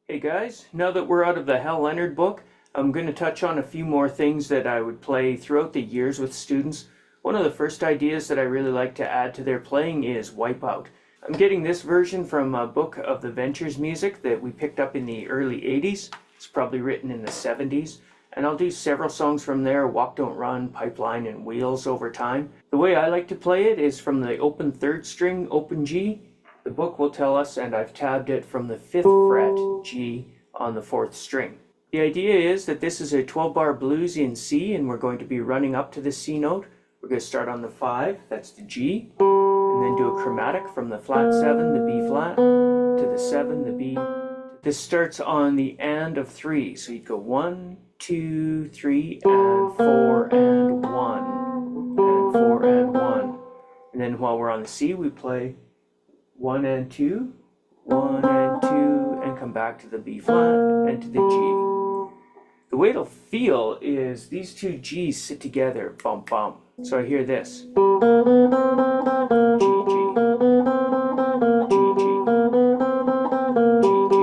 Hey guys, now that we're out of the Hal Leonard book, I'm going to touch on a few more things that I would play throughout the years with students. One of the first ideas that I really like to add to their playing is Wipeout. I'm getting this version from a book of the Ventures music that we picked up in the early 80s. It's probably written in the 70s. And I'll do several songs from there, Walk Don't Run, Pipeline, and Wheels over time. The way I like to play it is from the open third string, open G. The book will tell us, and I've tabbed it from the 5th fret G on the 4th string. The idea is that this is a 12-bar blues in C, and we're going to be running up to the C note. We're going to start on the 5, that's the G, and then do a chromatic from the flat 7, the B flat, to the 7, the B. This starts on the and of 3, so you'd go 1, 2, 3, and 4, and 1, and 4, and 1. And then while we're on the C, we play 1 and 2, 1 and 2, and come back to the B flat and to the G. The way it'll feel is these two G's sit together, bump bump. So I hear this. G, G, G, G, G, G.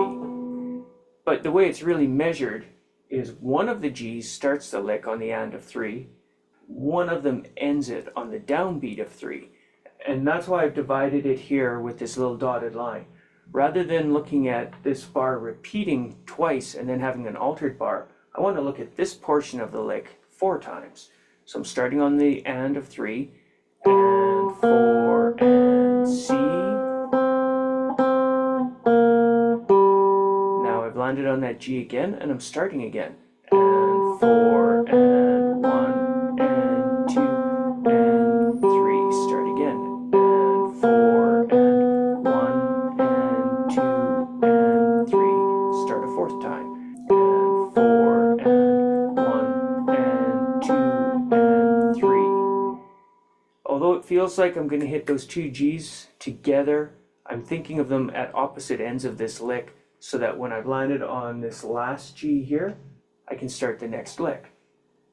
But the way it's really measured is one of the G's starts the lick on the and of 3, one of them ends it on the downbeat of 3. And that's why I've divided it here with this little dotted line. Rather than looking at this bar repeating twice and then having an altered bar, I want to look at this portion of the lick 4 times. So I'm starting on the and of 3, and 4, and C. Now I've landed on that G again, and I'm starting again. And 4, and 1, and 2, and 3. Start again. And 4, and 1, and 2, and 3. Start a 4th time. And 4, and 1, and 2, and 3. Although it feels like I'm going to hit those two G's together, I'm thinking of them at opposite ends of this lick so that when I've landed on this last G here, I can start the next lick.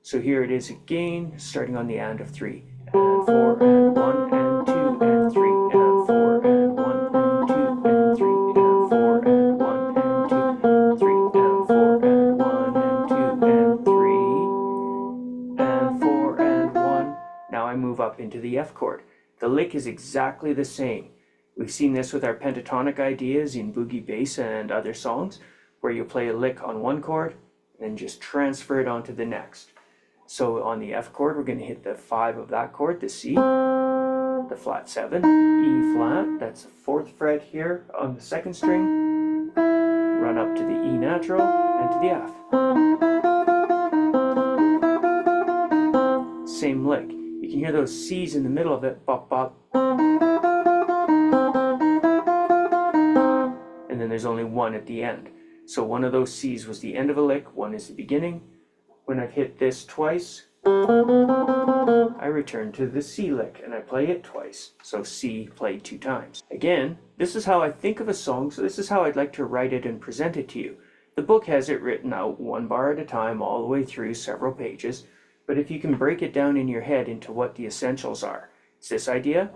So here it is again, starting on the and of 3. And 4, and 1, and 2, and 3, and 4, and 1, and 2, and 3, and 4, and 1, and 2, and 3, and 4, and 1, and 2, and 3, and 4, and 1. Now I move up into the F chord. The lick is exactly the same. We've seen this with our pentatonic ideas in boogie bass and other songs, where you play a lick on one chord and then just transfer it onto the next. So on the F chord, we're going to hit the 5 of that chord, the C, the flat 7, E flat, that's the 4th fret here on the 2nd string, run up to the E natural and to the F. Same lick. You can hear those C's in the middle of it, bop bop. And then there's only one at the end. So one of those C's was the end of a lick, one is the beginning. When I've hit this twice, I return to the C lick and I play it twice. So C played 2 times. Again, this is how I think of a song, so this is how I'd like to write it and present it to you. The book has it written out 1 bar at a time all the way through several pages, but if you can break it down in your head into what the essentials are. It's this idea,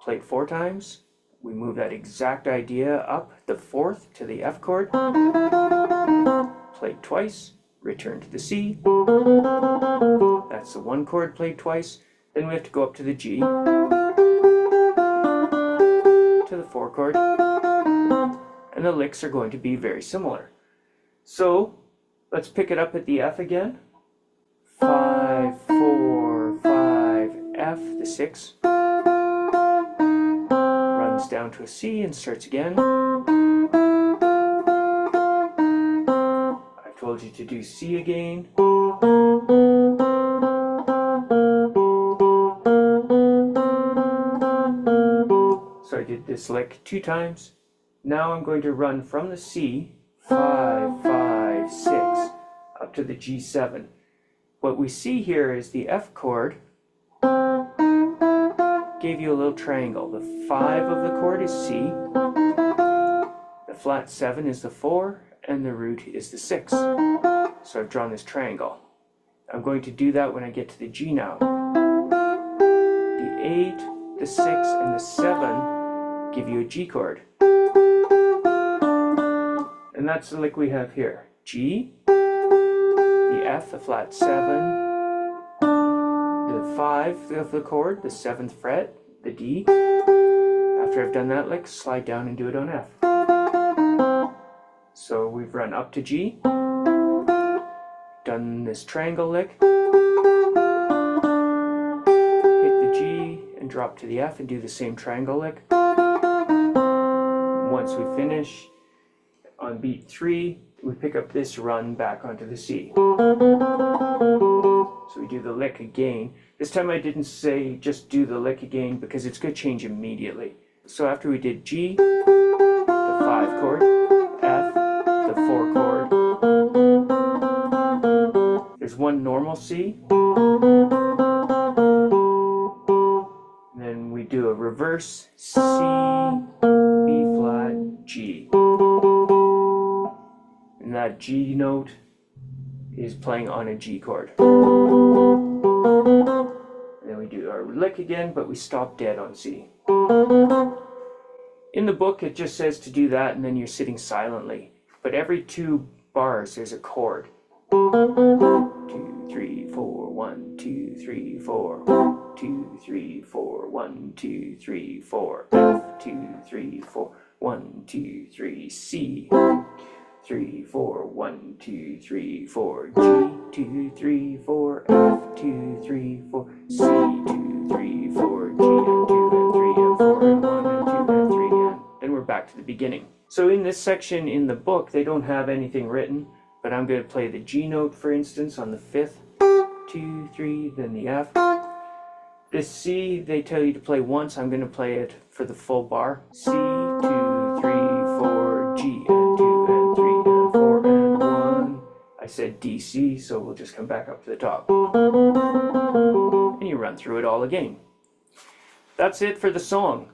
play it 4 times, we move that exact idea up the 4th to the F chord, played twice, return to the C, that's the 1 chord played twice, then we have to go up to the G, to the 4 chord, and the licks are going to be very similar. So let's pick it up at the F again, 5, 4, 5, F, the 6, runs down to a C and starts again. Told you to do C again. So I did this lick 2 times. Now I'm going to run from the C, 5, 5, 6, up to the G7. What we see here is the F chord gave you a little triangle. The 5 of the chord is C, the flat 7 is the 4, and the root is the 6. So I've drawn this triangle. I'm going to do that when I get to the G now. The 8, the 6, and the 7 give you a G chord. And that's the lick we have here. G, the F, the flat 7, the 5 of the chord, the 7th fret, the D. After I've done that lick, slide down and do it on F. So we've run up to G, done this triangle lick, hit the G and drop to the F and do the same triangle lick. Once we finish, on beat 3, we pick up this run back onto the C. So we do the lick again. This time I didn't say just do the lick again because it's going to change immediately. So after we did G, the 5 chord, F, the 4 chord, there's one normal C, and then we do a reverse C, B flat, G. And that G note is playing on a G chord. And then we do our lick again, but we stop dead on C. In the book it just says to do that and then you're sitting silently. But every 2 bars there's a chord. 2, 3, 4, 1, 2, 3, 4. 2, 3, 4, 1, 2, 3, 4. F, 2, 3, 4, 1, 2, 3, C. 3, 4, 1, 2, 3, 4, G, 2, 3, 4, F, 2, 3, 4, C, 2, 3, 4, G, and 2, and 3, and 4, and 1, and 2, and 3, and then we're back to the beginning. So in this section in the book, they don't have anything written, but I'm going to play the G note, for instance, on the 5th, 2, 3, then the F. This C, they tell you to play once. I'm going to play it for the full bar. C, 2, 3, 4, G, and 2, and 3, and 4, and 1. I said D, C, so we'll just come back up to the top. And you run through it all again. That's it for the song.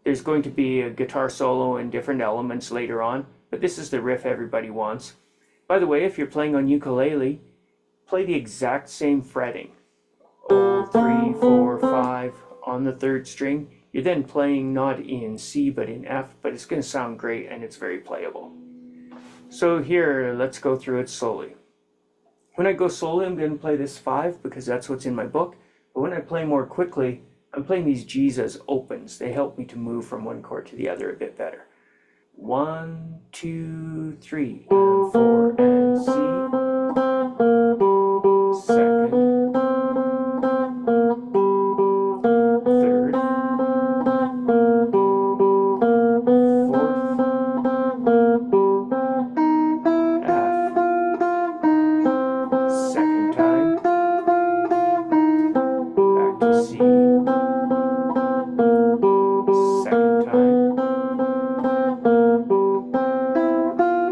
There's going to be a guitar solo and different elements later on, but this is the riff everybody wants. By the way, if you're playing on ukulele, play the exact same fretting. 0, 3, 4, 5 on the 3rd string. You're then playing not in C but in F, but it's going to sound great and it's very playable. So here, let's go through it slowly. When I go slowly, I'm going to play this 5 because that's what's in my book. But when I play more quickly, I'm playing these G's as opens. They help me to move from one chord to the other a bit better. 1, 2, 3, and 4, and C. 2nd, 3rd, 4th, F, 2nd time, back to C, 2nd time,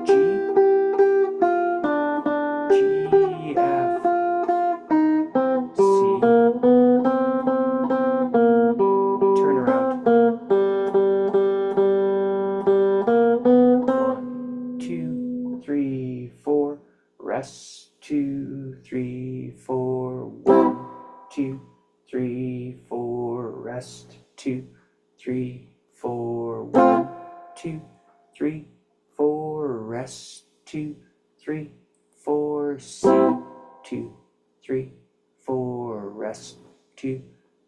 G, G, F, C, turn around, 1, 2, 3, 4, rest, 2, 3, 4, 1, 2, 3, 4, rest, 2, 3, 4, 1, 2, 3, 4, rest, 2, 3, 4, C, 2, 3, 4, rest, 2,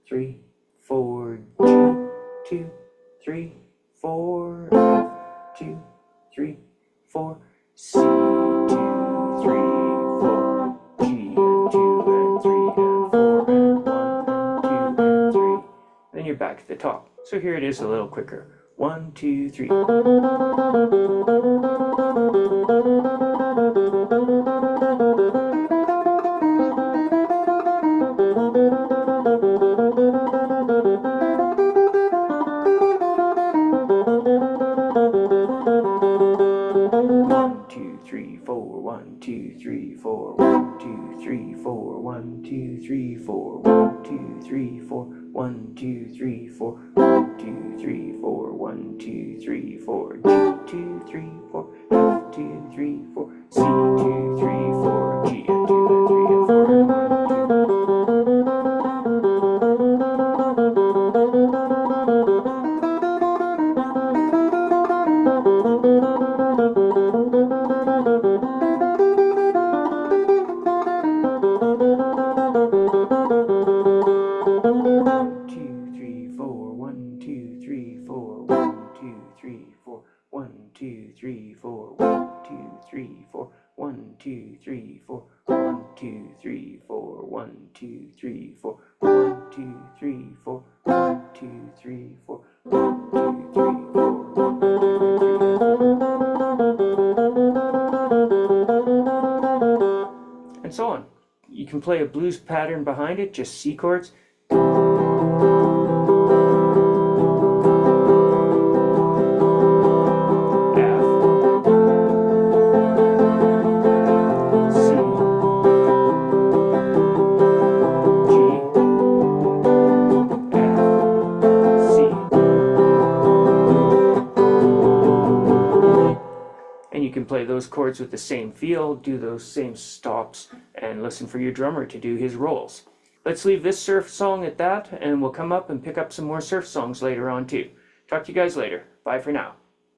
3, 4, G, 2, 3, 4, F, 2, 3, 4, C, 2, 3, 4, G, and 2, and 3, and 4, and 1, and 2, and 3. Then you're back at the top. So here it is a little quicker. 1, 2, 3. 1, 2, 3, 4, 1, 2, 3, 4, 1, 2, 3, 4, 1, 2, 3, 4, 1, 2, 3, 4, 1, 2, 3, 4, 1, 2, 3, 4, 1, 2, 3, 4, G, 2, 3, 4, F, 2, 3, 4, C, 2, 3, 4, G, and 2, and 3, and 4, and 1, 2. 3, 4. 1, 2, 3, 4. 1, 2, 3, 4. 1, 2, 3, 4. 1, 2, 3, 4. 1, 2, 3, 4. 1, 2, 3, 4. 1, 2, 3, 4. 1, 2, 3, 4. And so on. You can play a blues pattern behind it, just C chords. And you can play those chords with the same feel, do those same stops, and listen for your drummer to do his rolls. Let's leave this surf song at that, and we'll come up and pick up some more surf songs later on too. Talk to you guys later. Bye for now.